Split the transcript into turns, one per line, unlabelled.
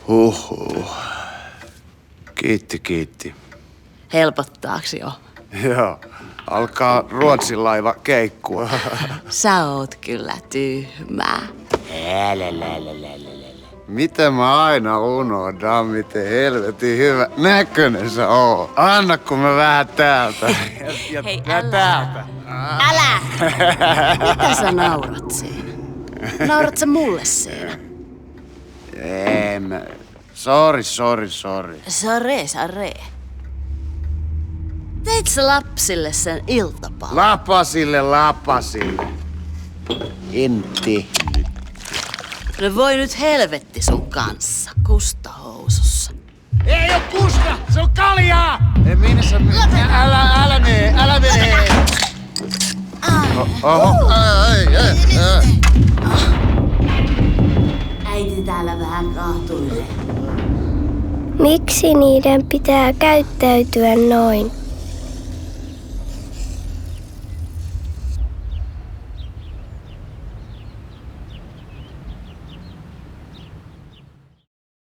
Huhhuh. Kiitti.
Helpottaaks jo?
Joo. Alkaa Ruotsin laiva keikkua.
Sä oot kyllä tyhmää.
Miten mä aina unohdan, miten helvetin hyvä näköinen sä oot. Anna kun mä vähän täältä.
Hei,
täältä.
Älä! Mitä sä naurat siinä? Naurat sä mulle siinä?
Ei mä... Sori.
Sare. Teit sä lapsille sen iltapalan?
Lapasille. Intti.
No voi nyt helvetti sun kanssa, kustahousussa.
Ei oo kusta, se on kaljaa! Ei minne sä älä mene! Oho.
Äiti täällä vähän kaatuilee.
Miksi niiden pitää käyttäytyä noin?